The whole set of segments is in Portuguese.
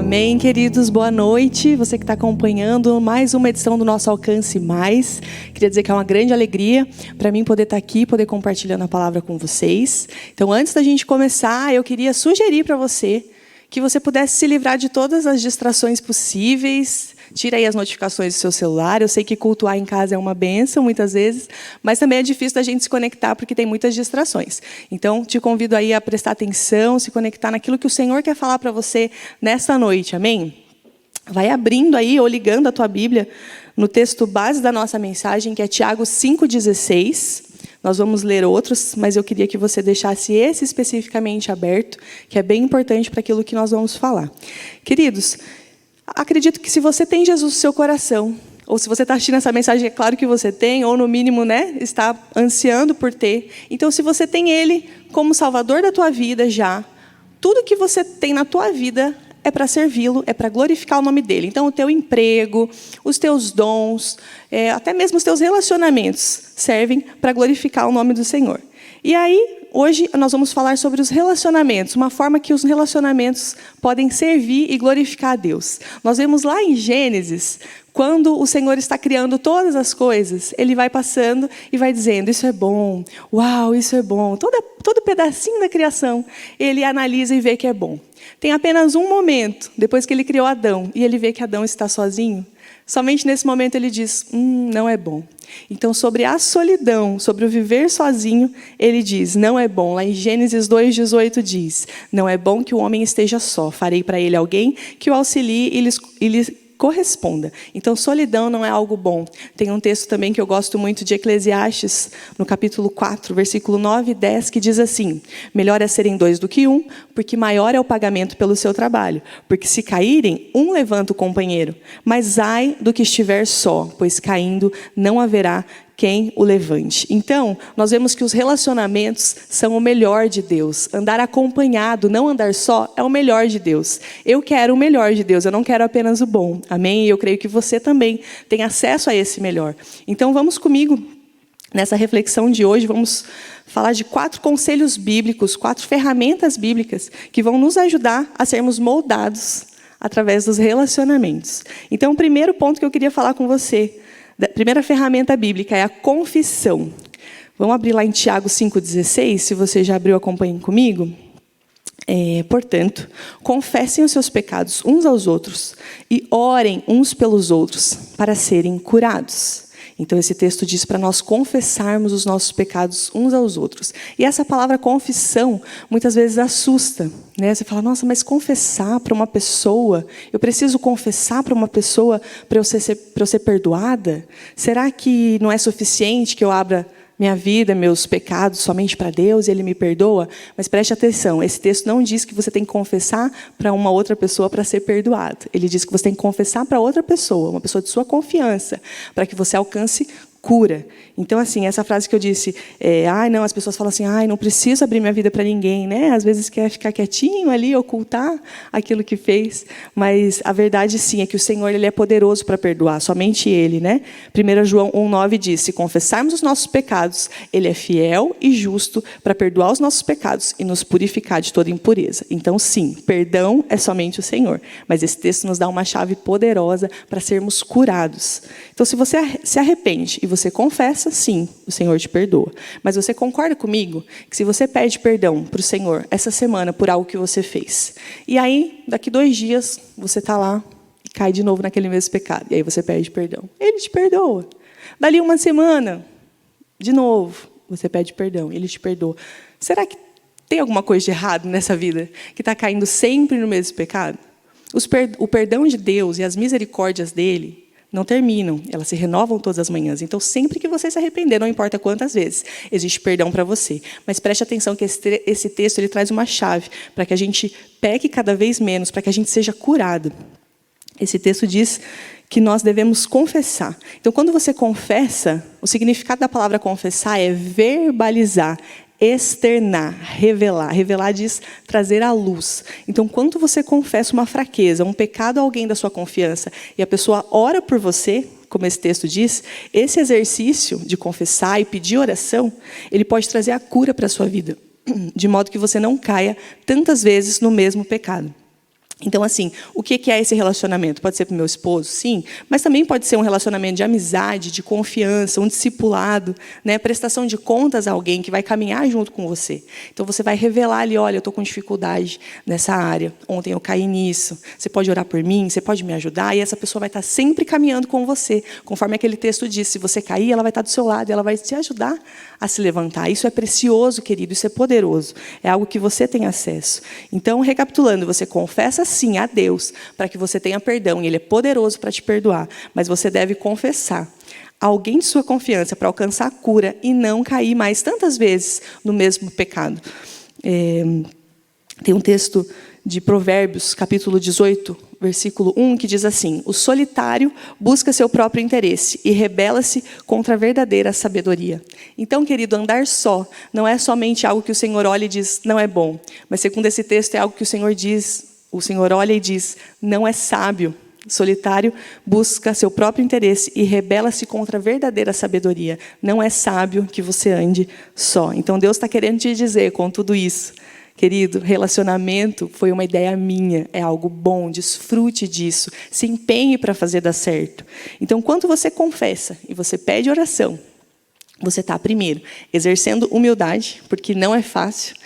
Amém, queridos, boa noite. Você que está acompanhando mais uma edição do nosso Alcance Mais. Queria dizer que é uma grande alegria para mim poder estar aqui, poder compartilhando a palavra com vocês. Então, antes da gente começar, eu queria sugerir para você que você pudesse se livrar de todas as distrações possíveis. Tira aí as notificações do seu celular. Eu sei que cultuar em casa é uma bênção, muitas vezes, mas também é difícil da gente se conectar, porque tem muitas distrações. Então, te convido aí a prestar atenção, se conectar naquilo que o Senhor quer falar para você nesta noite, amém? Vai abrindo aí, ou ligando a tua Bíblia, no texto base da nossa mensagem, que é Tiago 5,16. Nós vamos ler outros, mas eu queria que você deixasse esse especificamente aberto, que é bem importante para aquilo que nós vamos falar. Queridos, acredito que se você tem Jesus no seu coração, ou se você está assistindo essa mensagem, é claro que você tem, ou no mínimo, está ansiando por ter. Então, se você tem Ele como Salvador da tua vida já, tudo que você tem na tua vida é para servi-lo, é para glorificar o nome dEle. Então, o teu emprego, os teus dons, até mesmo os teus relacionamentos servem para glorificar o nome do Senhor. E aí, hoje nós vamos falar sobre os relacionamentos, uma forma que os relacionamentos podem servir e glorificar a Deus. Nós vemos lá em Gênesis, quando o Senhor está criando todas as coisas, Ele vai passando e vai dizendo, isso é bom, uau, isso é bom. Todo pedacinho da criação, Ele analisa e vê que é bom. Tem apenas um momento, depois que Ele criou Adão, e Ele vê que Adão está sozinho, somente nesse momento Ele diz, não é bom. Então, sobre a solidão, sobre o viver sozinho, Ele diz, não é bom. Lá em Gênesis 2,18 diz, não é bom que o homem esteja só, farei para ele alguém que o auxilie e lhe corresponda. Então, solidão não é algo bom. Tem um texto também que eu gosto muito de Eclesiastes, no capítulo 4, versículo 9 e 10, que diz assim, melhor é serem dois do que um, porque maior é o pagamento pelo seu trabalho. Porque se caírem, um levanta o companheiro. Mas ai do que estiver só, pois caindo não haverá quem o levante. Então, nós vemos que os relacionamentos são o melhor de Deus. Andar acompanhado, não andar só, é o melhor de Deus. Eu quero o melhor de Deus, eu não quero apenas o bom. Amém? E eu creio que você também tem acesso a esse melhor. Então, vamos comigo nessa reflexão de hoje, vamos falar de 4 conselhos bíblicos, 4 ferramentas bíblicas que vão nos ajudar a sermos moldados através dos relacionamentos. Então, o primeiro ponto que eu queria falar com você, a primeira ferramenta bíblica é a confissão. Vamos abrir lá em Tiago 5,16, se você já abriu, acompanhem comigo. Portanto, confessem os seus pecados uns aos outros e orem uns pelos outros para serem curados. Então, esse texto diz para nós confessarmos os nossos pecados uns aos outros. E essa palavra confissão, muitas vezes assusta, né? Você fala, nossa, mas confessar para uma pessoa, eu preciso confessar para uma pessoa para eu ser perdoada? Será que não é suficiente que eu abra minha vida, meus pecados somente para Deus e Ele me perdoa? Mas preste atenção, esse texto não diz que você tem que confessar para uma outra pessoa para ser perdoado. Ele diz que você tem que confessar para outra pessoa, uma pessoa de sua confiança, para que você alcance cura. Então, assim, essa frase que eu disse, não, as pessoas falam assim, não preciso abrir minha vida para ninguém, né? Às vezes quer ficar quietinho ali, ocultar aquilo que fez, mas a verdade, sim, é que o Senhor, Ele é poderoso para perdoar, somente Ele, né? 1 João 1,9 diz, se confessarmos os nossos pecados, Ele é fiel e justo para perdoar os nossos pecados e nos purificar de toda impureza. Então, sim, perdão é somente o Senhor, mas esse texto nos dá uma chave poderosa para sermos curados. Então, se você se arrepende e você confessa, sim, o Senhor te perdoa. Mas você concorda comigo que se você pede perdão para o Senhor essa semana por algo que você fez, e aí, daqui 2 dias, você está lá e cai de novo naquele mesmo pecado, e aí você pede perdão. Ele te perdoa. Dali 1 semana, de novo, você pede perdão, Ele te perdoa. Será que tem alguma coisa de errado nessa vida que está caindo sempre no mesmo pecado? O perdão de Deus e as misericórdias dEle não terminam, elas se renovam todas as manhãs. Então, sempre que você se arrepender, não importa quantas vezes, existe perdão para você. Mas preste atenção que esse texto ele traz uma chave para que a gente peque cada vez menos, para que a gente seja curado. Esse texto diz que nós devemos confessar. Então, quando você confessa, o significado da palavra confessar é verbalizar, externar, revelar. Revelar diz trazer à luz. Então, quando você confessa uma fraqueza, um pecado a alguém da sua confiança, e a pessoa ora por você, como esse texto diz, esse exercício de confessar e pedir oração, ele pode trazer a cura para a sua vida, de modo que você não caia tantas vezes no mesmo pecado. Então, assim, o que é esse relacionamento? Pode ser para o meu esposo, sim, mas também pode ser um relacionamento de amizade, de confiança, um discipulado, né? Prestação de contas a alguém que vai caminhar junto com você. Então, você vai revelar ali, olha, eu estou com dificuldade nessa área, ontem eu caí nisso, você pode orar por mim, você pode me ajudar, e essa pessoa vai estar sempre caminhando com você. Conforme aquele texto diz, se você cair, ela vai estar do seu lado, e ela vai te ajudar a se levantar. Isso é precioso, querido, isso é poderoso, é algo que você tem acesso. Então, recapitulando, você confessa sim a Deus, para que você tenha perdão, e Ele é poderoso para te perdoar, mas você deve confessar a alguém de sua confiança para alcançar a cura e não cair mais tantas vezes no mesmo pecado. Tem um texto de Provérbios, capítulo 18, versículo 1, que diz assim: o solitário busca seu próprio interesse e rebela-se contra a verdadeira sabedoria. Então, querido, andar só não é somente algo que o Senhor olha e diz, não é bom. Mas, segundo esse texto, é algo que o Senhor olha e diz, não é sábio. Solitário busca seu próprio interesse e rebela-se contra a verdadeira sabedoria. Não é sábio que você ande só. Então, Deus está querendo te dizer, com tudo isso, querido, relacionamento foi uma ideia minha, é algo bom, desfrute disso, se empenhe para fazer dar certo. Então, quando você confessa e você pede oração, você está, primeiro, exercendo humildade, porque não é fácil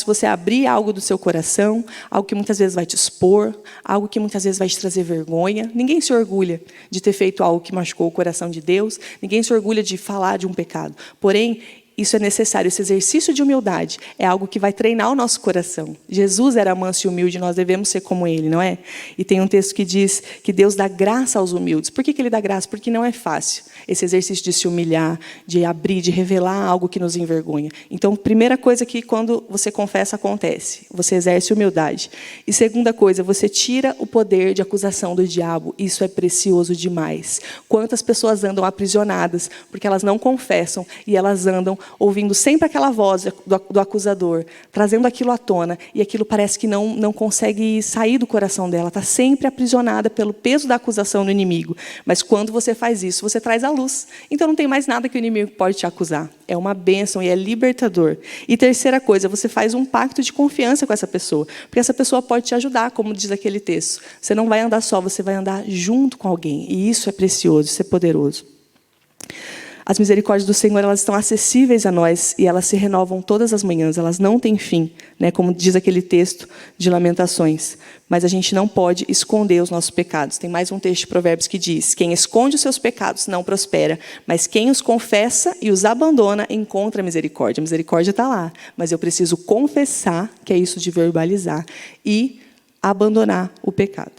você abrir algo do seu coração, algo que muitas vezes vai te expor, algo que muitas vezes vai te trazer vergonha. Ninguém se orgulha de ter feito algo que machucou o coração de Deus, ninguém se orgulha de falar de um pecado. Porém, isso é necessário, esse exercício de humildade é algo que vai treinar o nosso coração. Jesus era manso e humilde, nós devemos ser como Ele, não é? E tem um texto que diz que Deus dá graça aos humildes. Por que Ele dá graça? Porque não é fácil esse exercício de se humilhar, de abrir, de revelar algo que nos envergonha. Então, primeira coisa que quando você confessa acontece, você exerce humildade. E segunda coisa, você tira o poder de acusação do diabo. Isso é precioso demais. Quantas pessoas andam aprisionadas porque elas não confessam e elas andam ouvindo sempre aquela voz do acusador, trazendo aquilo à tona, e aquilo parece que não consegue sair do coração dela, está sempre aprisionada pelo peso da acusação do inimigo. Mas quando você faz isso, você traz à luz. Então não tem mais nada que o inimigo pode te acusar. É uma bênção e é libertador. E terceira coisa, você faz um pacto de confiança com essa pessoa, porque essa pessoa pode te ajudar, como diz aquele texto. Você não vai andar só, você vai andar junto com alguém, e isso é precioso, isso é poderoso. As misericórdias do Senhor, elas estão acessíveis a nós e elas se renovam todas as manhãs, elas não têm fim, né? Como diz aquele texto de Lamentações. Mas a gente não pode esconder os nossos pecados. Tem mais um texto de Provérbios que diz: quem esconde os seus pecados não prospera, mas quem os confessa e os abandona encontra a misericórdia. A misericórdia está lá, mas eu preciso confessar, que é isso de verbalizar, e abandonar o pecado.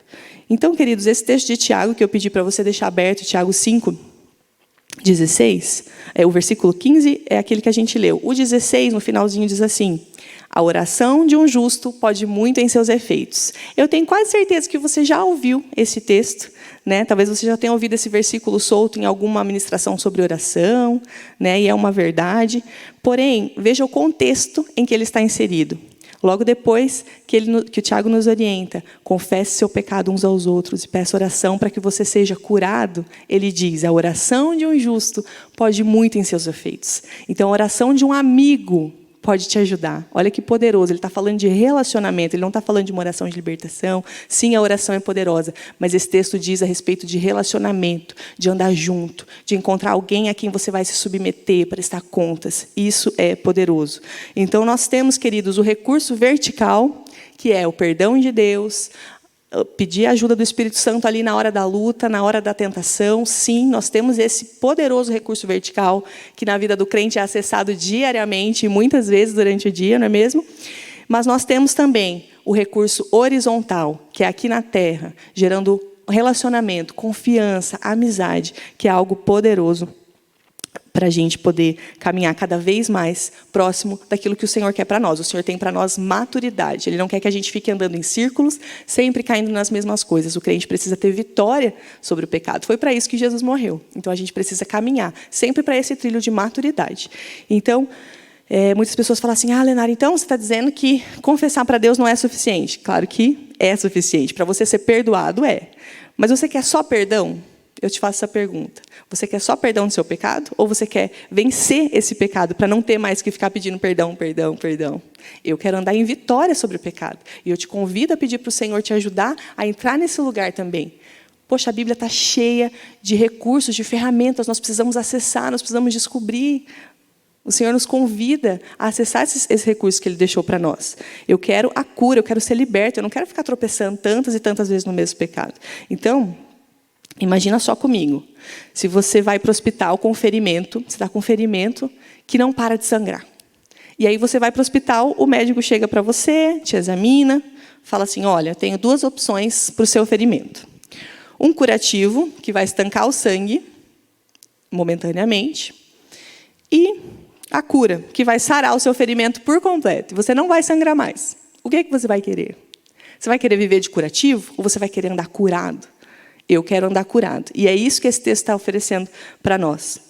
Então, queridos, esse texto de Tiago que eu pedi para você deixar aberto, Tiago 5:16, o versículo 15 é aquele que a gente leu. O 16, no finalzinho, diz assim: a oração de um justo pode muito em seus efeitos. Eu tenho quase certeza que você já ouviu esse texto, né? Talvez você já tenha ouvido esse versículo solto em alguma ministração sobre oração, né? E é uma verdade. Porém, veja o contexto em que ele está inserido. Logo depois que o Tiago nos orienta, confesse seu pecado uns aos outros e peça oração para que você seja curado, ele diz: a oração de um justo pode muito em seus efeitos. Então, a oração de um amigo pode te ajudar. Olha que poderoso, ele está falando de relacionamento, ele não está falando de uma oração de libertação. Sim, a oração é poderosa, mas esse texto diz a respeito de relacionamento, de andar junto, de encontrar alguém a quem você vai se submeter, prestar contas. Isso é poderoso. Então, nós temos, queridos, o recurso vertical, que é o perdão de Deus, pedir a ajuda do Espírito Santo ali na hora da luta, na hora da tentação. Sim, nós temos esse poderoso recurso vertical, que na vida do crente é acessado diariamente, e muitas vezes durante o dia, não é mesmo? Mas nós temos também o recurso horizontal, que é aqui na terra, gerando relacionamento, confiança, amizade, que é algo poderoso para a gente poder caminhar cada vez mais próximo daquilo que o Senhor quer para nós. O Senhor tem para nós maturidade. Ele não quer que a gente fique andando em círculos, sempre caindo nas mesmas coisas. O crente precisa ter vitória sobre o pecado. Foi para isso que Jesus morreu. Então, a gente precisa caminhar sempre para esse trilho de maturidade. Então, muitas pessoas falam assim: Lenara, então você está dizendo que confessar para Deus não é suficiente. Claro que é suficiente. Para você ser perdoado, é. Mas você quer só perdão? eu te faço essa pergunta. Você quer só perdão do seu pecado? Ou você quer vencer esse pecado para não ter mais que ficar pedindo perdão, perdão, perdão? Eu quero andar em vitória sobre o pecado. E eu te convido a pedir para o Senhor te ajudar a entrar nesse lugar também. Poxa, a Bíblia está cheia de recursos, de ferramentas. Nós precisamos acessar, nós precisamos descobrir. O Senhor nos convida a acessar esses recursos que Ele deixou para nós. Eu quero a cura, eu quero ser liberto. Eu não quero ficar tropeçando tantas e tantas vezes no mesmo pecado. Então, imagina só comigo. Se você vai para o hospital com ferimento, você está com ferimento que não para de sangrar. E aí você vai para o hospital, o médico chega para você, te examina, fala assim, olha, tenho 2 opções para o seu ferimento. Um curativo, que vai estancar o sangue, momentaneamente, e a cura, que vai sarar o seu ferimento por completo. E você não vai sangrar mais. O que é que você vai querer? Você vai querer viver de curativo ou você vai querer andar curado? Eu quero andar curado. E é isso que esse texto está oferecendo para nós.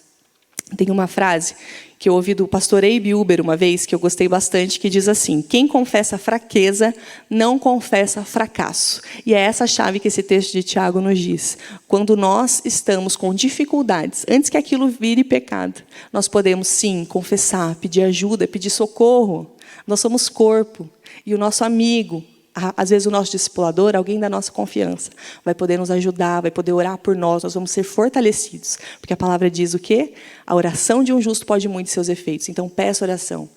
Tem uma frase que eu ouvi do pastor Abe Uber uma vez, que eu gostei bastante, que diz assim, quem confessa fraqueza, não confessa fracasso. E é essa chave que esse texto de Tiago nos diz. Quando nós estamos com dificuldades, antes que aquilo vire pecado, nós podemos sim confessar, pedir ajuda, pedir socorro. Nós somos corpo. E o nosso amigo, às vezes o nosso discipulador, alguém da nossa confiança, vai poder nos ajudar, vai poder orar por nós, nós vamos ser fortalecidos. Porque a palavra diz o quê? A oração de um justo pode muito seus efeitos. Então, peça oração.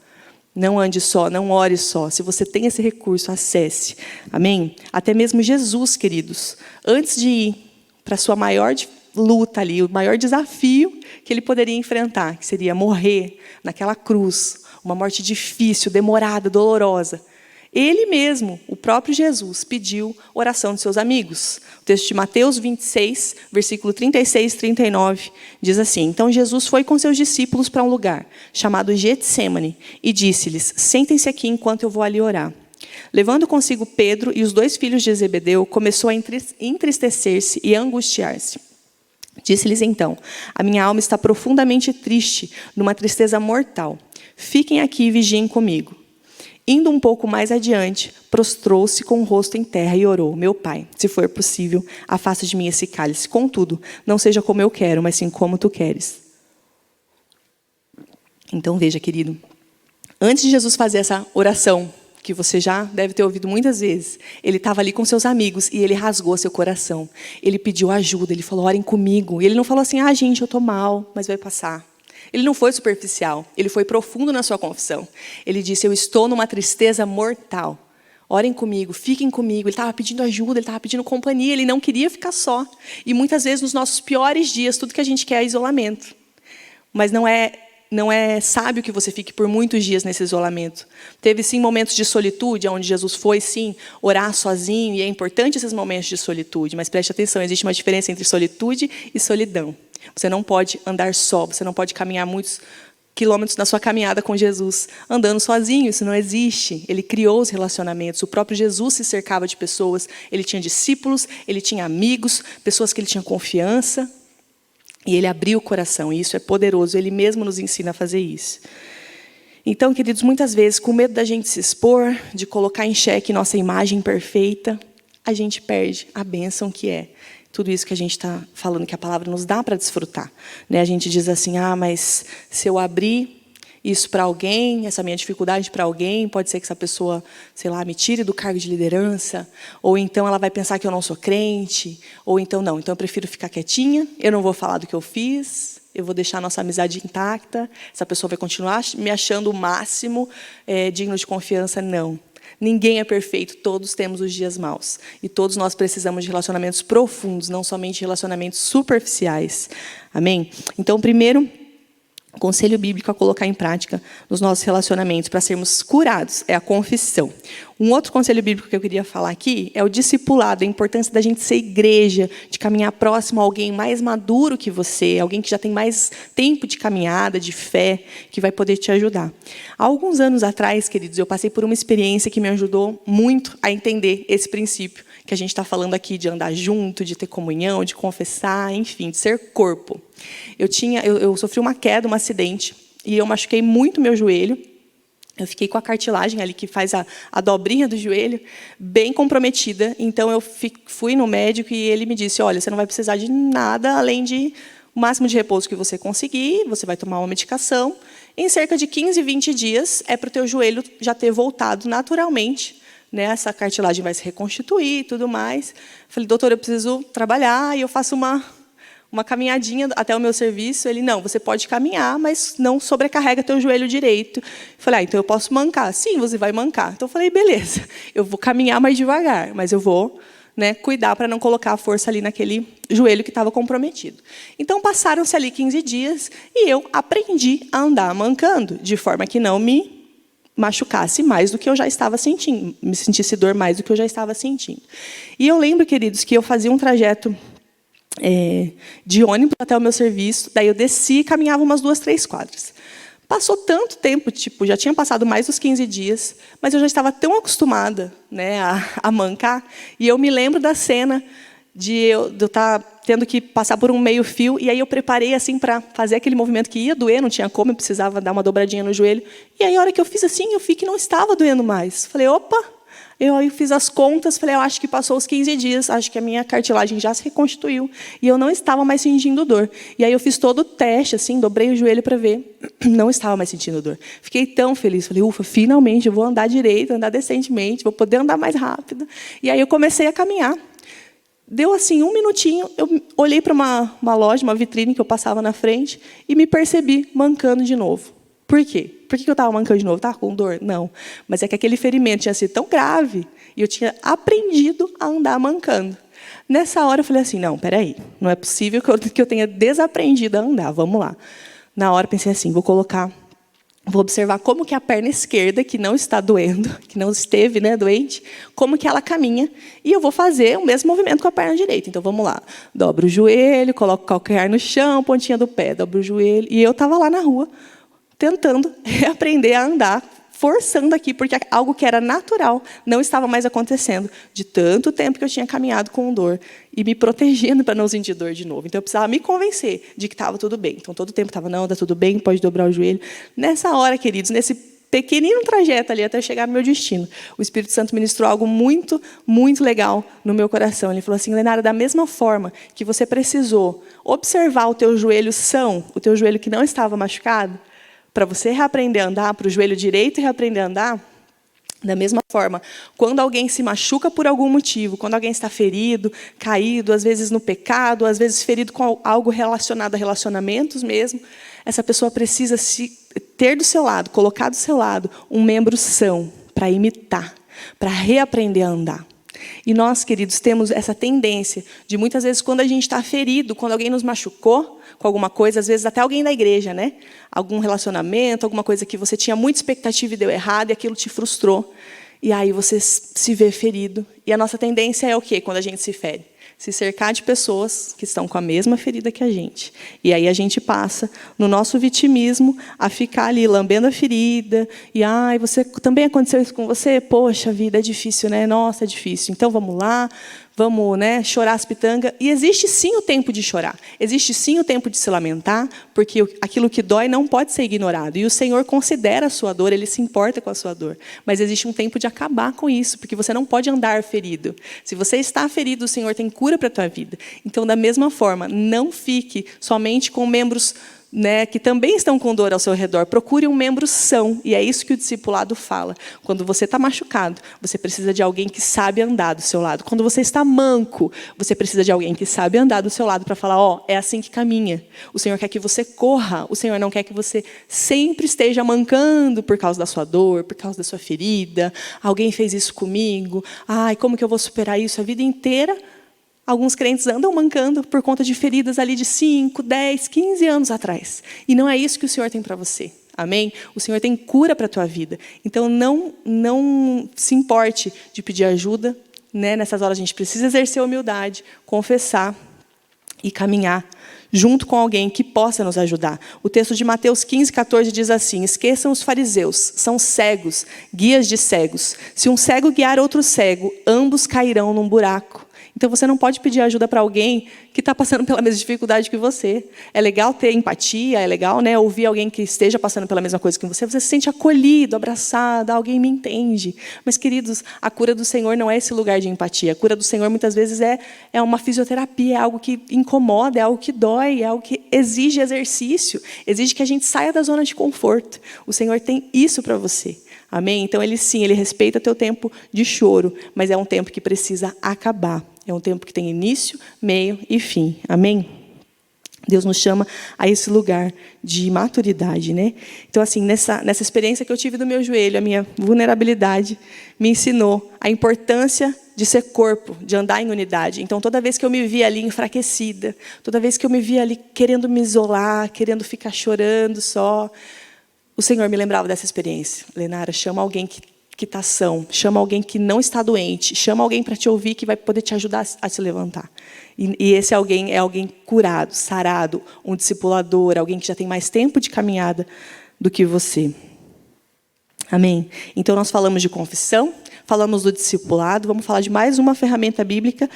Não ande só, não ore só. Se você tem esse recurso, acesse. Amém? Até mesmo Jesus, queridos, antes de ir para a sua maior luta ali, o maior desafio que ele poderia enfrentar, que seria morrer naquela cruz, uma morte difícil, demorada, dolorosa, ele mesmo, o próprio Jesus, pediu oração de seus amigos. O texto de Mateus 26, versículo 36 e 39, diz assim, então Jesus foi com seus discípulos para um lugar, chamado Getsêmani, e disse-lhes, sentem-se aqui enquanto eu vou ali orar. Levando consigo Pedro e os 2 filhos de Zebedeu, começou a entristecer-se e a angustiar-se. Disse-lhes então, a minha alma está profundamente triste, numa tristeza mortal. Fiquem aqui e vigiem comigo. Indo um pouco mais adiante, prostrou-se com o rosto em terra e orou, meu pai, se for possível, afasta de mim esse cálice. Contudo, não seja como eu quero, mas sim como tu queres. Então veja, querido, antes de Jesus fazer essa oração, que você já deve ter ouvido muitas vezes, ele estava ali com seus amigos e ele rasgou seu coração. Ele pediu ajuda, ele falou, orem comigo. E ele não falou assim, gente, eu estou mal, mas vai passar. Ele não foi superficial, ele foi profundo na sua confissão. Ele disse, eu estou numa tristeza mortal. Orem comigo, fiquem comigo. Ele estava pedindo ajuda, ele estava pedindo companhia, ele não queria ficar só. E muitas vezes nos nossos piores dias, tudo que a gente quer é isolamento. Mas não é sábio que você fique por muitos dias nesse isolamento. Teve sim momentos de solitude, onde Jesus foi sim orar sozinho, e é importante esses momentos de solitude, mas preste atenção, existe uma diferença entre solitude e solidão. Você não pode andar só, você não pode caminhar muitos quilômetros na sua caminhada com Jesus, andando sozinho, isso não existe. Ele criou os relacionamentos, o próprio Jesus se cercava de pessoas, ele tinha discípulos, ele tinha amigos, pessoas que ele tinha confiança, e ele abriu o coração, e isso é poderoso, ele mesmo nos ensina a fazer isso. Então, queridos, muitas vezes, com medo da gente se expor, de colocar em xeque nossa imagem perfeita, a gente perde a bênção que é tudo isso que a gente está falando, que a palavra nos dá para desfrutar. A gente diz assim, mas se eu abrir isso para alguém, essa minha dificuldade para alguém, pode ser que essa pessoa, sei lá, me tire do cargo de liderança, ou então ela vai pensar que eu não sou crente, ou então não, então eu prefiro ficar quietinha, eu não vou falar do que eu fiz, eu vou deixar a nossa amizade intacta, essa pessoa vai continuar me achando o máximo, digno de confiança, não. Ninguém é perfeito, todos temos os dias maus. E todos nós precisamos de relacionamentos profundos, não somente relacionamentos superficiais. Amém? Então, primeiro, conselho bíblico a colocar em prática nos nossos relacionamentos para sermos curados é a confissão. Um outro conselho bíblico que eu queria falar aqui é o discipulado, a importância da gente ser igreja, de caminhar próximo a alguém mais maduro que você, alguém que já tem mais tempo de caminhada, de fé, que vai poder te ajudar. Há alguns anos atrás, queridos, eu passei por uma experiência que me ajudou muito a entender esse princípio que a gente está falando aqui, de andar junto, de ter comunhão, de confessar, enfim, de ser corpo. Eu sofri uma queda, um acidente, e eu machuquei muito meu joelho. Eu fiquei com a cartilagem ali, que faz a dobrinha do joelho, bem comprometida. Então, eu fui no médico e ele me disse, olha, você não vai precisar de nada, além de o máximo de repouso que você conseguir, você vai tomar uma medicação. Em cerca de 15, 20 dias, é para o teu joelho já ter voltado naturalmente, né? Essa cartilagem vai se reconstituir e tudo mais. Falei, doutor, eu preciso trabalhar, e eu faço uma caminhadinha até o meu serviço. Ele, não, você pode caminhar, mas não sobrecarrega teu joelho direito. Eu falei, então eu posso mancar? Sim, você vai mancar. Então eu falei, beleza, eu vou caminhar mais devagar, mas eu vou, né, cuidar para não colocar a força ali naquele joelho que estava comprometido. Então passaram-se ali 15 dias e eu aprendi a andar mancando, de forma que não me machucasse mais do que eu já estava sentindo, me sentisse dor mais do que eu já estava sentindo. E eu lembro, queridos, que eu fazia um trajeto de ônibus até o meu serviço, daí eu desci e caminhava umas 2, 3 quadras. Passou tanto tempo, tipo, já tinha passado mais dos 15 dias, mas eu já estava tão acostumada, né, a mancar, e eu me lembro da cena de eu estar tendo que passar por um meio-fio, e aí eu preparei assim para fazer aquele movimento que ia doer, não tinha como, eu precisava dar uma dobradinha no joelho, e aí a hora que eu fiz assim, eu vi que não estava doendo mais. Falei, opa! Eu aí fiz as contas, falei, eu acho que passou os 15 dias, acho que a minha cartilagem já se reconstituiu, e eu não estava mais sentindo dor. E aí eu fiz todo o teste, assim, dobrei o joelho para ver, não estava mais sentindo dor. Fiquei tão feliz, falei, ufa, finalmente eu vou andar direito, andar decentemente, vou poder andar mais rápido. E aí eu comecei a caminhar. Deu assim 1 minutinho, eu olhei para uma loja, uma vitrine que eu passava na frente, e me percebi mancando de novo. Por quê? Por que eu estava mancando de novo? Estava com dor? Não. Mas é que aquele ferimento tinha sido tão grave e eu tinha aprendido a andar mancando. Nessa hora eu falei assim, não, peraí, não é possível que eu tenha desaprendido a andar, vamos lá. Na hora eu pensei assim, vou observar como que a perna esquerda, que não está doendo, que não esteve, né, doente, como que ela caminha, e eu vou fazer o mesmo movimento com a perna direita. Então, vamos lá. Dobro o joelho, coloco o calcanhar no chão, pontinha do pé, dobro o joelho. E eu estava lá na rua, tentando aprender a andar, forçando aqui, porque algo que era natural não estava mais acontecendo, de tanto tempo que eu tinha caminhado com dor e me protegendo para não sentir dor de novo. Então, eu precisava me convencer de que estava tudo bem. Então, todo o tempo estava, não, está tudo bem, pode dobrar o joelho. Nessa hora, queridos, nesse pequenino trajeto ali até chegar no meu destino, o Espírito Santo ministrou algo muito, muito legal no meu coração. Ele falou assim, Lenara, da mesma forma que você precisou observar o teu joelho são, o teu joelho que não estava machucado, para você reaprender a andar, para o joelho direito reaprender a andar, da mesma forma, quando alguém se machuca por algum motivo, quando alguém está ferido, caído, às vezes no pecado, às vezes ferido com algo relacionado a relacionamentos mesmo, essa pessoa precisa ter do seu lado, colocar do seu lado, um membro são para imitar, para reaprender a andar. E nós, queridos, temos essa tendência de, muitas vezes, quando a gente está ferido, quando alguém nos machucou com alguma coisa, às vezes até alguém da igreja, né? Algum relacionamento, alguma coisa que você tinha muita expectativa e deu errado, e aquilo te frustrou. E aí você se vê ferido. E a nossa tendência é o quê quando a gente se fere? Se cercar de pessoas que estão com a mesma ferida que a gente. E aí a gente passa, no nosso vitimismo, a ficar ali lambendo a ferida. E, você também aconteceu isso com você? Poxa vida, é difícil, né? Nossa, é difícil. Então, vamos lá, vamos, né, chorar as pitangas. E existe sim o tempo de chorar. Existe sim o tempo de se lamentar, porque aquilo que dói não pode ser ignorado. E o Senhor considera a sua dor, Ele se importa com a sua dor. Mas existe um tempo de acabar com isso, porque você não pode andar ferido. Se você está ferido, o Senhor tem cura para a tua vida. Então, da mesma forma, não fique somente com membros, né, que também estão com dor ao seu redor. Procure um membro são. E é isso que o discipulado fala. Quando você está machucado, você precisa de alguém que sabe andar do seu lado. Quando você está manco, você precisa de alguém que sabe andar do seu lado para falar, é assim que caminha. O Senhor quer que você corra. O Senhor não quer que você sempre esteja mancando por causa da sua dor, por causa da sua ferida. Alguém fez isso comigo. Como que eu vou superar isso a vida inteira? Alguns crentes andam mancando por conta de feridas ali de 5, 10, 15 anos atrás. E não é isso que o Senhor tem para você. Amém? O Senhor tem cura para a tua vida. Então, não se importe de pedir ajuda. Né? Nessas horas, a gente precisa exercer a humildade, confessar e caminhar junto com alguém que possa nos ajudar. O texto de Mateus 15:14 diz assim: esqueçam os fariseus, são cegos, guias de cegos. Se um cego guiar outro cego, ambos cairão num buraco. Então, você não pode pedir ajuda para alguém que está passando pela mesma dificuldade que você. É legal ter empatia, é legal, né, ouvir alguém que esteja passando pela mesma coisa que você. Você se sente acolhido, abraçado, alguém me entende. Mas, queridos, a cura do Senhor não é esse lugar de empatia. A cura do Senhor, muitas vezes, é uma fisioterapia, é algo que incomoda, é algo que dói, é algo que exige exercício, exige que a gente saia da zona de conforto. O Senhor tem isso para você. Amém? Então, Ele sim, Ele respeita teu tempo de choro, mas é um tempo que precisa acabar. É um tempo que tem início, meio e fim. Amém? Deus nos chama a esse lugar de maturidade, né? Então, assim, nessa experiência que eu tive do meu joelho, a minha vulnerabilidade me ensinou a importância de ser corpo, de andar em unidade. Então, toda vez que eu me via ali enfraquecida, toda vez que eu me via ali querendo me isolar, querendo ficar chorando só, o Senhor me lembrava dessa experiência. Lenara, chama alguém que está são, chama alguém que não está doente, chama alguém para te ouvir que vai poder te ajudar a se levantar. E esse alguém é alguém curado, sarado, um discipulador, alguém que já tem mais tempo de caminhada do que você. Amém? Então, nós falamos de confissão, falamos do discipulado, vamos falar de mais uma ferramenta bíblica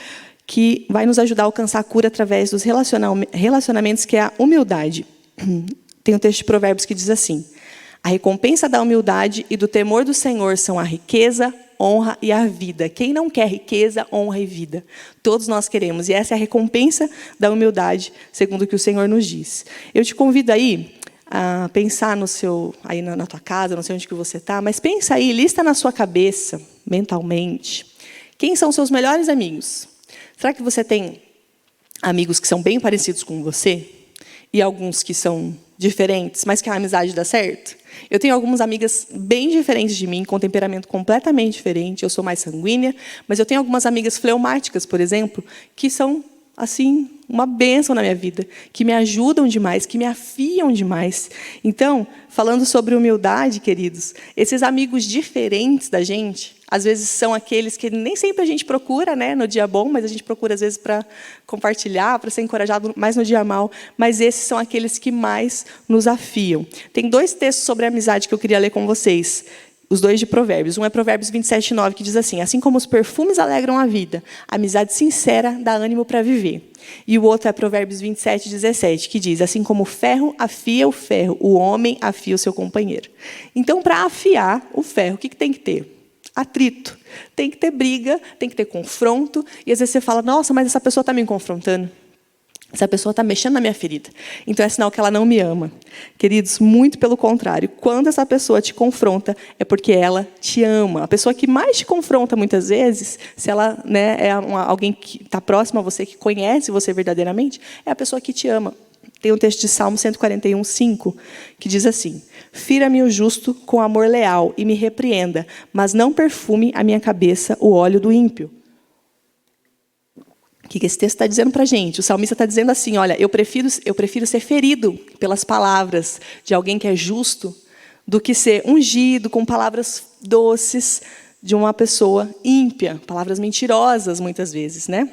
que vai nos ajudar a alcançar a cura através dos relacionamentos, que é a humildade. Tem um texto de Provérbios que diz assim: a recompensa da humildade e do temor do Senhor são a riqueza, honra e a vida. Quem não quer riqueza, honra e vida? Todos nós queremos. E essa é a recompensa da humildade, segundo o que o Senhor nos diz. Eu te convido aí a pensar aí na tua casa, não sei onde que você está, mas pensa aí, lista na sua cabeça, mentalmente, quem são seus melhores amigos? Será que você tem amigos que são bem parecidos com você? E alguns que são diferentes, mas que a amizade dá certo? Eu tenho algumas amigas bem diferentes de mim, com temperamento completamente diferente. Eu sou mais sanguínea, mas eu tenho algumas amigas fleumáticas, por exemplo, que são, assim, uma bênção na minha vida, que me ajudam demais, que me afiam demais. Então, falando sobre humildade, queridos, esses amigos diferentes da gente, às vezes são aqueles que nem sempre a gente procura, né, no dia bom, mas a gente procura, às vezes, para compartilhar, para ser encorajado mais no dia mal. Mas esses são aqueles que mais nos afiam. Tem 2 textos sobre a amizade que eu queria ler com vocês. Os 2 de Provérbios. Um é Provérbios 27:9, que diz assim: assim como os perfumes alegram a vida, a amizade sincera dá ânimo para viver. E o outro é Provérbios 27:17, que diz: assim como o ferro afia o ferro, o homem afia o seu companheiro. Então, para afiar o ferro, o que tem que ter? Atrito. Tem que ter briga, tem que ter confronto. E às vezes você fala: nossa, mas essa pessoa está me confrontando. Essa pessoa está mexendo na minha ferida. Então é sinal que ela não me ama. Queridos, muito pelo contrário. Quando essa pessoa te confronta, é porque ela te ama. A pessoa que mais te confronta, muitas vezes, se ela, né, é alguém que está próximo a você, que conhece você verdadeiramente, é a pessoa que te ama. Tem um texto de Salmo 141:5, que diz assim: fira-me o justo com amor leal e me repreenda, mas não perfume a minha cabeça o óleo do ímpio. O que esse texto está dizendo para a gente? O salmista está dizendo assim: olha, eu prefiro ser ferido pelas palavras de alguém que é justo do que ser ungido com palavras doces de uma pessoa ímpia, palavras mentirosas, muitas vezes, né?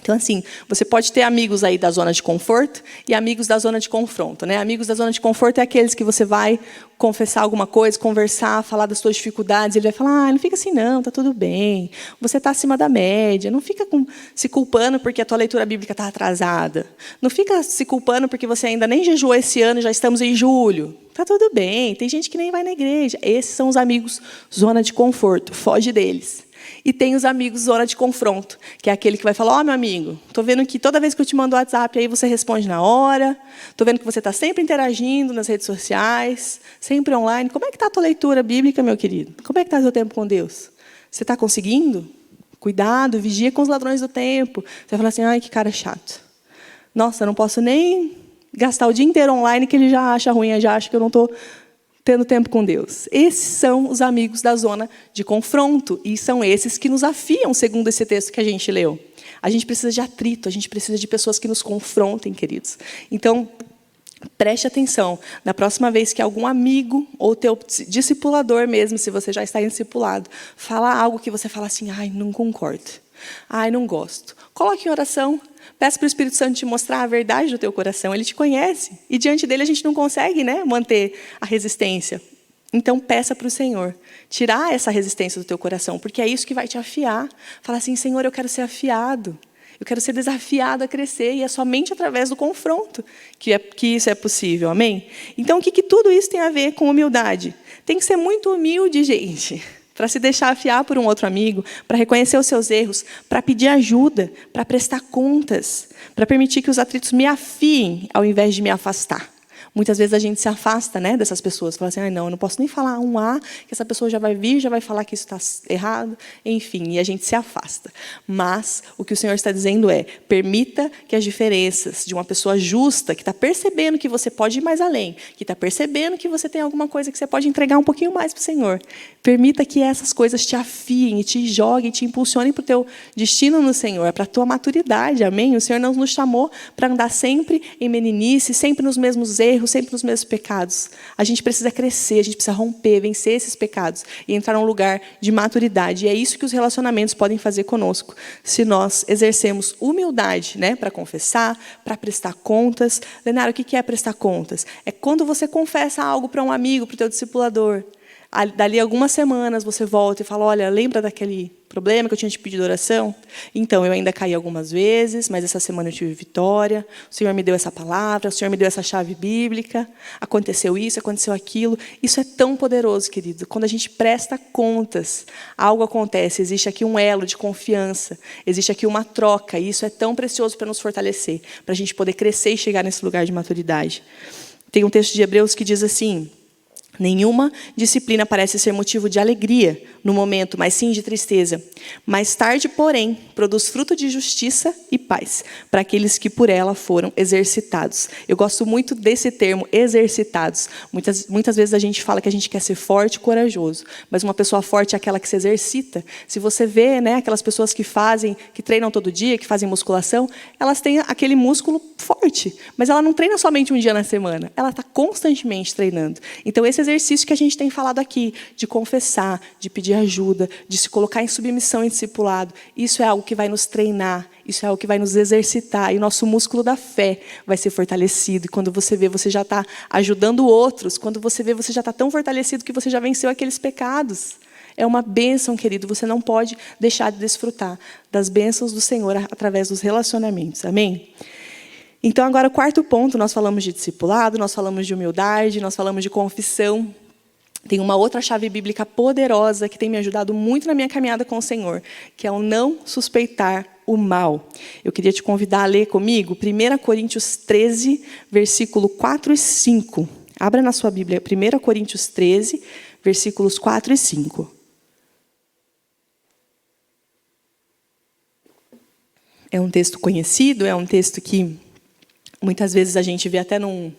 Então, assim, você pode ter amigos aí da zona de conforto e amigos da zona de confronto, né? Amigos da zona de conforto é aqueles que você vai confessar alguma coisa, conversar, falar das suas dificuldades, ele vai falar: ah, não fica assim não, tá tudo bem, você está acima da média, não fica se culpando porque a tua leitura bíblica está atrasada, não fica se culpando porque você ainda nem jejuou esse ano e já estamos em julho, tá tudo bem, tem gente que nem vai na igreja. Esses são os amigos zona de conforto, foge deles. E tem os amigos zona de confronto, que é aquele que vai falar: ó, meu amigo, estou vendo que toda vez que eu te mando o WhatsApp, aí você responde na hora, estou vendo que você está sempre interagindo nas redes sociais, sempre online. Como é que está a tua leitura bíblica, meu querido? Como é que está o teu tempo com Deus? Você está conseguindo? Cuidado, vigia com os ladrões do tempo. Você vai falar assim: ai, que cara chato. Nossa, eu não posso nem gastar o dia inteiro online, que ele já acha ruim, já acha que eu não estou tendo tempo com Deus. Esses são os amigos da zona de confronto. E são esses que nos afiam, segundo esse texto que a gente leu. A gente precisa de atrito, a gente precisa de pessoas que nos confrontem, queridos. Então, preste atenção. Na próxima vez que algum amigo, ou teu discipulador mesmo, se você já está em discipulado, falar algo que você fala assim: ai, não concordo. Ai, não gosto. Coloque em oração. Peça para o Espírito Santo te mostrar a verdade do teu coração. Ele te conhece. E diante dele a gente não consegue, né, manter a resistência. Então, peça para o Senhor tirar essa resistência do teu coração, porque é isso que vai te afiar. Fala assim, Senhor, eu quero ser afiado. Eu quero ser desafiado a crescer. E é somente através do confronto que isso é possível. Amém? Então, o que tudo isso tem a ver com humildade? Tem que ser muito humilde, gente, para se deixar afiar por um outro amigo, para reconhecer os seus erros, para pedir ajuda, para prestar contas, para permitir que os atritos me afiem ao invés de me afastar. Muitas vezes a gente se afasta, né, dessas pessoas. Fala assim, não, eu não posso nem falar um A, que essa pessoa já vai vir, já vai falar que isso está errado. Enfim, e a gente se afasta. Mas o que o Senhor está dizendo é, permita que as diferenças de uma pessoa justa, que está percebendo que você pode ir mais além, que está percebendo que você tem alguma coisa que você pode entregar um pouquinho mais para o Senhor. Permita que essas coisas te afiem, e te joguem, te impulsionem para o teu destino no Senhor, é para a tua maturidade, amém? O Senhor não nos chamou para andar sempre em meninice, sempre nos mesmos erros, sempre nos mesmos pecados. A gente precisa crescer, a gente precisa romper, vencer esses pecados e entrar num lugar de maturidade. E é isso que os relacionamentos podem fazer conosco, se nós exercemos humildade, né, para confessar, para prestar contas. Leonardo, o que é prestar contas? É quando você confessa algo para um amigo, para o teu discipulador. Dali algumas semanas você volta e fala, olha, lembra daquele problema que eu tinha te pedido oração? Então, eu ainda caí algumas vezes, mas essa semana eu tive vitória, o Senhor me deu essa palavra, o Senhor me deu essa chave bíblica, aconteceu isso, aconteceu aquilo. Isso é tão poderoso, querido. Quando a gente presta contas, algo acontece, existe aqui um elo de confiança, existe aqui uma troca, e isso é tão precioso para nos fortalecer, para a gente poder crescer e chegar nesse lugar de maturidade. Tem um texto de Hebreus que diz assim, nenhuma disciplina parece ser motivo de alegria no momento, mas sim de tristeza. Mais tarde, porém, produz fruto de justiça e paz para aqueles que por ela foram exercitados. Eu gosto muito desse termo, exercitados. Muitas vezes a gente fala que a gente quer ser forte e corajoso, mas uma pessoa forte é aquela que se exercita. Se você vê, né, aquelas pessoas que treinam todo dia, que fazem musculação, elas têm aquele músculo forte, mas ela não treina somente um dia na semana, ela está constantemente treinando. Então, esse exercício que a gente tem falado aqui, de confessar, de pedir ajuda, de se colocar em submissão em discipulado, isso é algo que vai nos treinar, isso é algo que vai nos exercitar, e o nosso músculo da fé vai ser fortalecido. E quando você vê, você já está ajudando outros, quando você vê, você já está tão fortalecido que você já venceu aqueles pecados. É uma bênção, querido, você não pode deixar de desfrutar das bênçãos do Senhor através dos relacionamentos, amém? Então, agora, o quarto ponto, nós falamos de discipulado, nós falamos de humildade, nós falamos de confissão. Tem uma outra chave bíblica poderosa que tem me ajudado muito na minha caminhada com o Senhor, que é o não suspeitar o mal. Eu queria te convidar a ler comigo 1 Coríntios 13, versículo 4 e 5. Abra na sua Bíblia, 1 Coríntios 13, versículos 4 e 5. É um texto conhecido, é um texto que muitas vezes a gente vê até num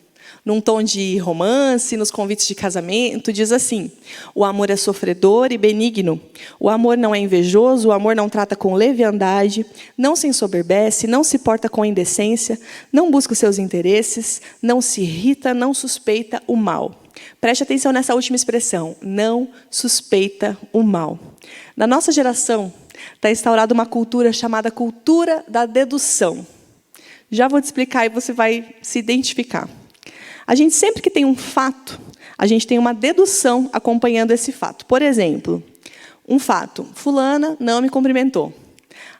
tom de romance, nos convites de casamento, diz assim, o amor é sofredor e benigno, o amor não é invejoso, o amor não trata com leviandade, não se ensoberbece, não se porta com indecência, não busca os seus interesses, não se irrita, não suspeita o mal. Preste atenção nessa última expressão, não suspeita o mal. Na nossa geração, está instaurada uma cultura chamada cultura da dedução. Já vou te explicar e você vai se identificar. A gente, sempre que tem um fato, a gente tem uma dedução acompanhando esse fato. Por exemplo, um fato, fulana não me cumprimentou.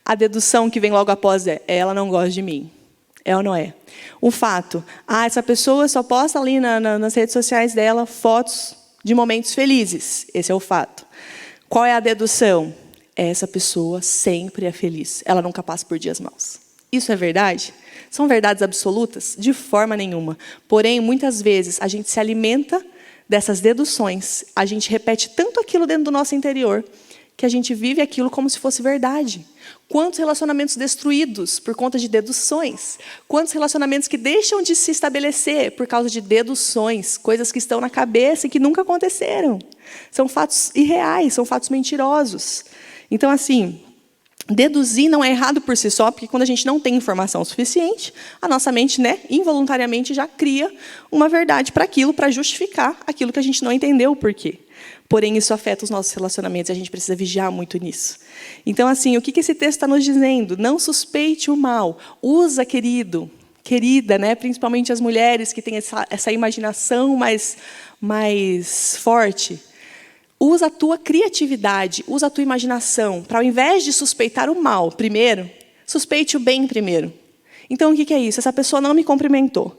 A dedução que vem logo após é, ela não gosta de mim. É ou não é? Um fato, essa pessoa só posta ali nas redes sociais dela fotos de momentos felizes. Esse é o fato. Qual é a dedução? Essa pessoa sempre é feliz. Ela nunca passa por dias maus. Isso é verdade? São verdades absolutas? De forma nenhuma. Porém, muitas vezes, a gente se alimenta dessas deduções. A gente repete tanto aquilo dentro do nosso interior, que a gente vive aquilo como se fosse verdade. Quantos relacionamentos destruídos por conta de deduções? Quantos relacionamentos que deixam de se estabelecer por causa de deduções? Coisas que estão na cabeça e que nunca aconteceram. São fatos irreais, são fatos mentirosos. Então, assim, deduzir não é errado por si só, porque quando a gente não tem informação suficiente, a nossa mente, né, involuntariamente já cria uma verdade para aquilo, para justificar aquilo que a gente não entendeu o porquê. Porém, isso afeta os nossos relacionamentos e a gente precisa vigiar muito nisso. Então, assim, o que esse texto está nos dizendo? Não suspeite o mal. Usa, querido, querida, né? Principalmente as mulheres que têm essa imaginação mais forte. Usa a tua criatividade, usa a tua imaginação, para ao invés de suspeitar o mal primeiro, suspeite o bem primeiro. Então, o que é isso? Essa pessoa não me cumprimentou.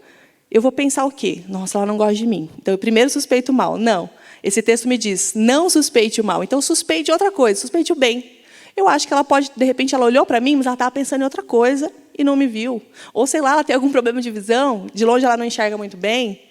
Eu vou pensar o quê? Nossa, ela não gosta de mim. Então, eu primeiro suspeito o mal. Não. Esse texto me diz, não suspeite o mal. Então, suspeite outra coisa, suspeite o bem. Eu acho que ela pode, de repente, ela olhou para mim, mas ela estava pensando em outra coisa e não me viu. Ou, sei lá, ela tem algum problema de visão, de longe ela não enxerga muito bem.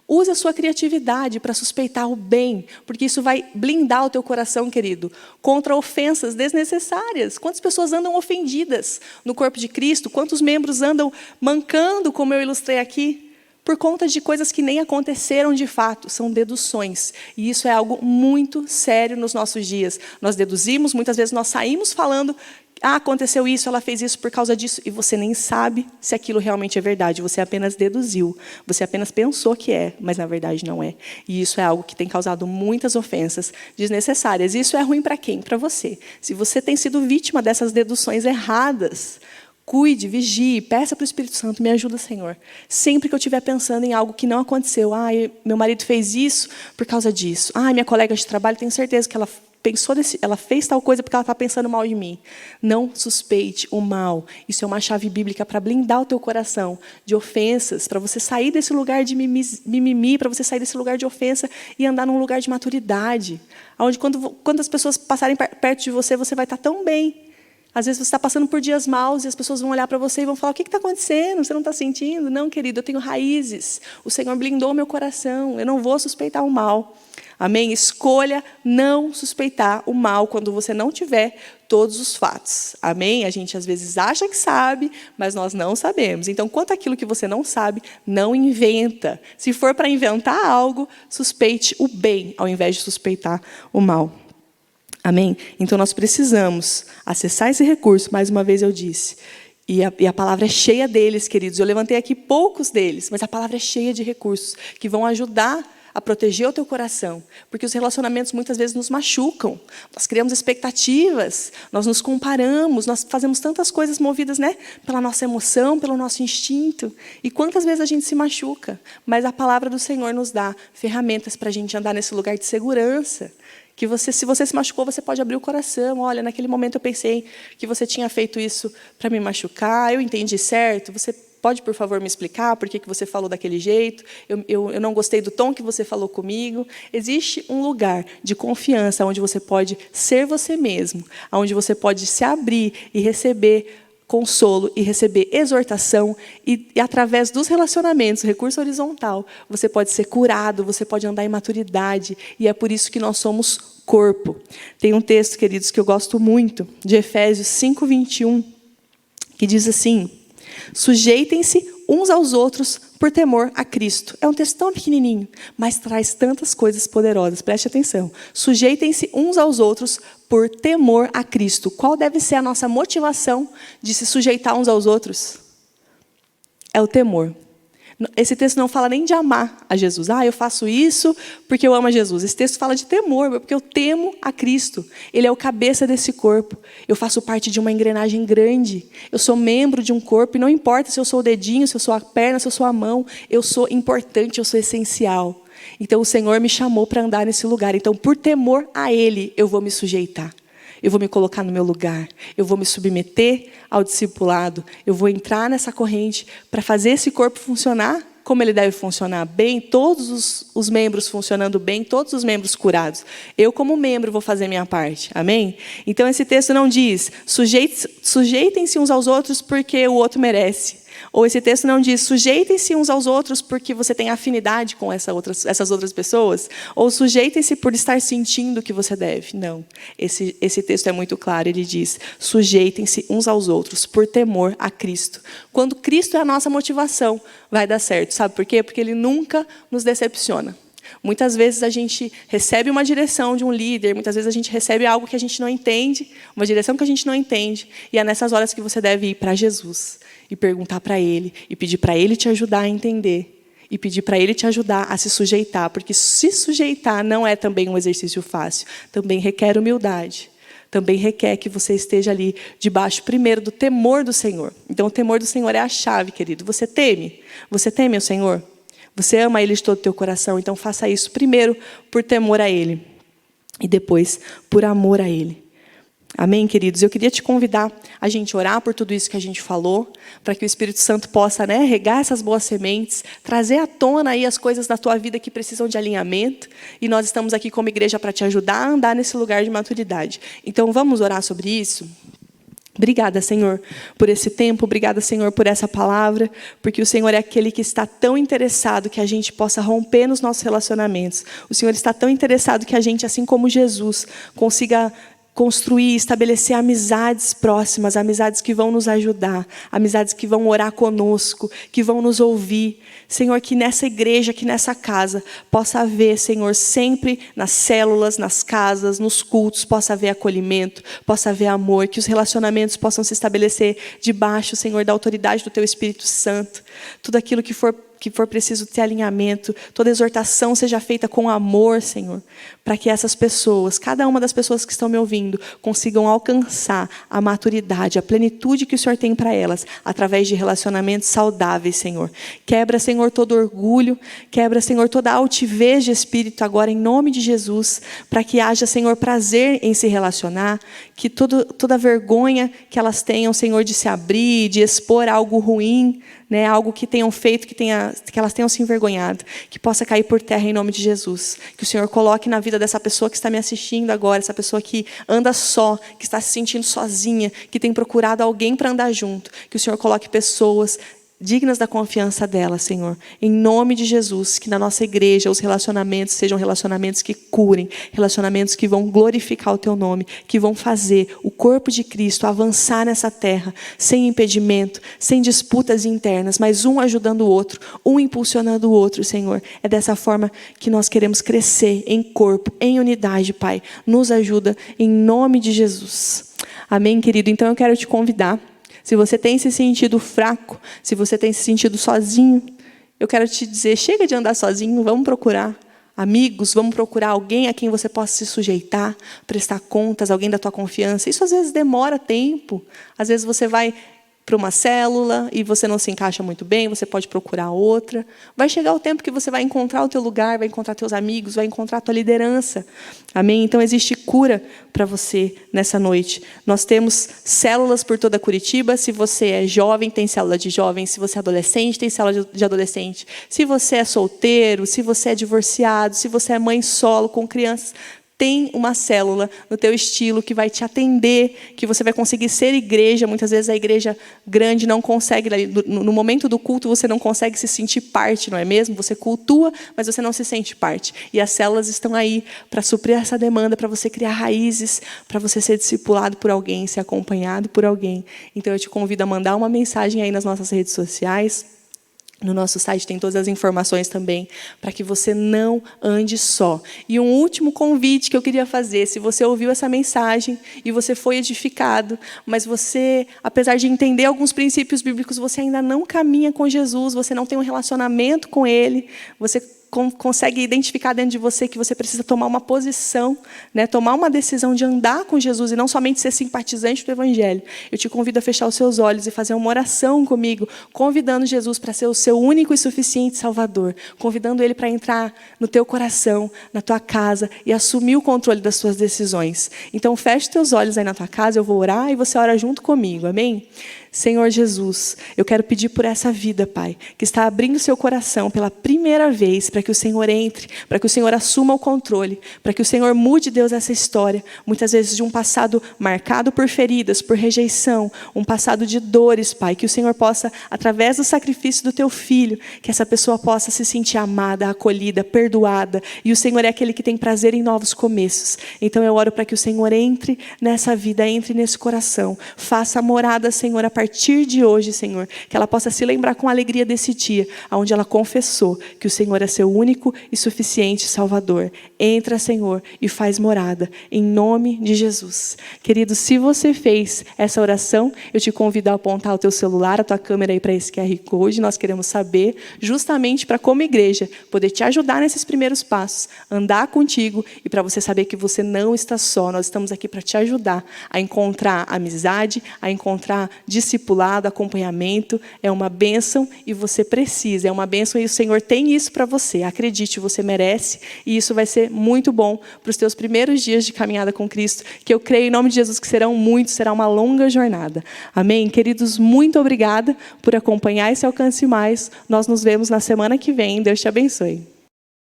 Use a sua criatividade para suspeitar o bem, porque isso vai blindar o teu coração, querido, contra ofensas desnecessárias. Quantas pessoas andam ofendidas no corpo de Cristo? Quantos membros andam mancando, como eu ilustrei aqui, por conta de coisas que nem aconteceram de fato? São deduções. E isso é algo muito sério nos nossos dias. Nós deduzimos, muitas vezes nós saímos falando, aconteceu isso, ela fez isso por causa disso, e você nem sabe se aquilo realmente é verdade, você apenas deduziu, você apenas pensou que é, mas na verdade não é. E isso é algo que tem causado muitas ofensas desnecessárias. E isso é ruim para quem? Para você. Se você tem sido vítima dessas deduções erradas, cuide, vigie, peça para o Espírito Santo, me ajuda, Senhor. Sempre que eu estiver pensando em algo que não aconteceu, meu marido fez isso por causa disso, minha colega de trabalho, tenho certeza que ela fez tal coisa porque ela está pensando mal de mim. Não suspeite o mal. Isso é uma chave bíblica para blindar o teu coração de ofensas, para você sair desse lugar de mimimi, para você sair desse lugar de ofensa e andar num lugar de maturidade. Onde quando as pessoas passarem perto de você, você vai estar tão bem. Às vezes você está passando por dias maus e as pessoas vão olhar para você e vão falar, o que está acontecendo? Você não está sentindo? Não, querido, eu tenho raízes. O Senhor blindou o meu coração. Eu não vou suspeitar o mal. Amém? Escolha não suspeitar o mal quando você não tiver todos os fatos. Amém? A gente às vezes acha que sabe, mas nós não sabemos. Então, quanto àquilo que você não sabe, não inventa. Se for para inventar algo, suspeite o bem, ao invés de suspeitar o mal. Amém? Então, nós precisamos acessar esse recurso, mais uma vez eu disse. E a palavra é cheia deles, queridos. Eu levantei aqui poucos deles, mas a palavra é cheia de recursos que vão ajudar a proteger o teu coração. Porque os relacionamentos muitas vezes nos machucam. Nós criamos expectativas, nós nos comparamos, nós fazemos tantas coisas movidas, né, pela nossa emoção, pelo nosso instinto. E quantas vezes a gente se machuca? Mas a palavra do Senhor nos dá ferramentas para a gente andar nesse lugar de segurança. Que se você se machucou, você pode abrir o coração. Olha, naquele momento eu pensei que você tinha feito isso para me machucar, eu entendi certo, você pode, por favor, me explicar por que você falou daquele jeito? Eu não gostei do tom que você falou comigo. Existe um lugar de confiança onde você pode ser você mesmo, onde você pode se abrir e receber consolo e receber exortação, e através dos relacionamentos, recurso horizontal, você pode ser curado, você pode andar em maturidade, e é por isso que nós somos corpo. Tem um texto, queridos, que eu gosto muito, de Efésios 5:21, que diz assim, sujeitem-se uns aos outros por temor a Cristo. É um texto tão pequenininho, mas traz tantas coisas poderosas. Preste atenção. Sujeitem-se uns aos outros por temor a Cristo. Qual deve ser a nossa motivação de se sujeitar uns aos outros? É o temor. Esse texto não fala nem de amar a Jesus. Eu faço isso porque eu amo a Jesus. Esse texto fala de temor, porque eu temo a Cristo. Ele é o cabeça desse corpo. Eu faço parte de uma engrenagem grande. Eu sou membro de um corpo, e não importa se eu sou o dedinho, se eu sou a perna, se eu sou a mão. Eu sou importante, eu sou essencial. Então, o Senhor me chamou para andar nesse lugar. Então, por temor a Ele, eu vou me sujeitar. Eu vou me colocar no meu lugar, eu vou me submeter ao discipulado, eu vou entrar nessa corrente para fazer esse corpo funcionar como ele deve funcionar bem, todos os membros funcionando bem, todos os membros curados. Eu, como membro, vou fazer minha parte. Amém? Então, esse texto não diz, sujeitem-se uns aos outros porque o outro merece. Ou esse texto não diz, sujeitem-se uns aos outros porque você tem afinidade com essas outras pessoas. Ou sujeitem-se por estar sentindo que você deve. Não. Esse texto é muito claro. Ele diz, sujeitem-se uns aos outros por temor a Cristo. Quando Cristo é a nossa motivação, vai dar certo. Sabe por quê? Porque Ele nunca nos decepciona. Muitas vezes a gente recebe uma direção de um líder, muitas vezes a gente recebe algo que a gente não entende, uma direção que a gente não entende, e é nessas horas que você deve ir para Jesus e perguntar para Ele, e pedir para Ele te ajudar a entender. e pedir para Ele te ajudar a se sujeitar, porque se sujeitar não é também um exercício fácil, também requer humildade, também requer que você esteja ali debaixo primeiro do temor do Senhor. Então o temor do Senhor é a chave, querido. Você teme? Você teme o Senhor? Você ama Ele de todo o teu coração? Então faça isso primeiro por temor a Ele e depois por amor a Ele. Amém, queridos? Eu queria te convidar a gente orar por tudo isso que a gente falou, para que o Espírito Santo possa, regar essas boas sementes, trazer à tona aí as coisas da tua vida que precisam de alinhamento. E nós estamos aqui como igreja para te ajudar a andar nesse lugar de maturidade. Então, vamos orar sobre isso? Obrigada, Senhor, por esse tempo. Obrigada, Senhor, por essa palavra, porque o Senhor é aquele que está tão interessado que a gente possa romper nos nossos relacionamentos. O Senhor está tão interessado que a gente, assim como Jesus, consiga construir, estabelecer amizades próximas, amizades que vão nos ajudar, amizades que vão orar conosco, que vão nos ouvir. Senhor, que nessa igreja, que nessa casa, possa haver, Senhor, sempre nas células, nas casas, nos cultos, possa haver acolhimento, possa haver amor, que os relacionamentos possam se estabelecer debaixo, Senhor, da autoridade do Teu Espírito Santo. Tudo aquilo que for preciso ter alinhamento, toda exortação seja feita com amor, Senhor, para que essas pessoas, cada uma das pessoas que estão me ouvindo, consigam alcançar a maturidade, a plenitude que o Senhor tem para elas, através de relacionamentos saudáveis, Senhor. Quebra, Senhor, todo orgulho, quebra, Senhor, toda altivez de espírito agora, em nome de Jesus, para que haja, Senhor, prazer em se relacionar, que toda vergonha que elas tenham, Senhor, de se abrir, de expor algo ruim, algo que tenham feito, que elas tenham se envergonhado, que possa cair por terra em nome de Jesus. Que o Senhor coloque na vida dessa pessoa que está me assistindo agora, essa pessoa que anda só, que está se sentindo sozinha, que tem procurado alguém para andar junto. Que o Senhor coloque pessoas dignas da confiança dela, Senhor. Em nome de Jesus, que na nossa igreja os relacionamentos sejam relacionamentos que curem, relacionamentos que vão glorificar o Teu nome, que vão fazer o corpo de Cristo avançar nessa terra, sem impedimento, sem disputas internas, mas um ajudando o outro, um impulsionando o outro, Senhor. É dessa forma que nós queremos crescer em corpo, em unidade, Pai. Nos ajuda em nome de Jesus. Amém, querido? Então eu quero te convidar. Se você tem se sentido fraco, se você tem se sentido sozinho, eu quero te dizer, chega de andar sozinho, vamos procurar amigos, vamos procurar alguém a quem você possa se sujeitar, prestar contas, alguém da tua confiança. Isso às vezes demora tempo, às vezes você vai para uma célula e você não se encaixa muito bem, você pode procurar outra. Vai chegar o tempo que você vai encontrar o teu lugar, vai encontrar teus amigos, vai encontrar a tua liderança. Amém? Então existe cura para você nessa noite. Nós temos células por toda Curitiba. Se você é jovem, tem célula de jovem. Se você é adolescente, tem célula de adolescente. Se você é solteiro, se você é divorciado, se você é mãe solo com crianças, tem uma célula no teu estilo que vai te atender, que você vai conseguir ser igreja. Muitas vezes a igreja grande não consegue, no momento do culto você não consegue se sentir parte, não é mesmo? Você cultua, mas você não se sente parte. E as células estão aí para suprir essa demanda, para você criar raízes, para você ser discipulado por alguém, ser acompanhado por alguém. Então eu te convido a mandar uma mensagem aí nas nossas redes sociais. No nosso site tem todas as informações também, para que você não ande só. E um último convite que eu queria fazer, se você ouviu essa mensagem e você foi edificado, mas você, apesar de entender alguns princípios bíblicos, você ainda não caminha com Jesus, você não tem um relacionamento com Ele, você consegue identificar dentro de você que você precisa tomar uma posição, tomar uma decisão de andar com Jesus e não somente ser simpatizante do Evangelho. Eu te convido a fechar os seus olhos e fazer uma oração comigo, convidando Jesus para ser o seu único e suficiente Salvador, convidando Ele para entrar no teu coração, na tua casa e assumir o controle das suas decisões. Então feche teus olhos aí na tua casa, eu vou orar e você ora junto comigo, amém? Senhor Jesus, eu quero pedir por essa vida, Pai, que está abrindo seu coração pela primeira vez, para que o Senhor entre, para que o Senhor assuma o controle, para que o Senhor mude, Deus, essa história, muitas vezes de um passado marcado por feridas, por rejeição, um passado de dores, Pai, que o Senhor possa, através do sacrifício do teu Filho, que essa pessoa possa se sentir amada, acolhida, perdoada, e o Senhor é aquele que tem prazer em novos começos. Então eu oro para que o Senhor entre nessa vida, entre nesse coração, faça a morada, Senhor, a partir partir de hoje, Senhor, que ela possa se lembrar com alegria desse dia, onde ela confessou que o Senhor é seu único e suficiente Salvador. Entra, Senhor, e faz morada, em nome de Jesus. Querido, se você fez essa oração, eu te convido a apontar o teu celular, a tua câmera aí para esse QR Code. Nós queremos saber, justamente para, como igreja, poder te ajudar nesses primeiros passos, andar contigo e para você saber que você não está só. Nós estamos aqui para te ajudar a encontrar amizade, a encontrar discipulado, acompanhamento. É uma bênção e você precisa. É uma bênção e o Senhor tem isso para você. Acredite, você merece e isso vai ser muito bom para os teus primeiros dias de caminhada com Cristo, que eu creio em nome de Jesus que serão muitos, será uma longa jornada. Amém? Queridos, muito obrigada por acompanhar esse Alcance Mais. Nós nos vemos na semana que vem. Deus te abençoe.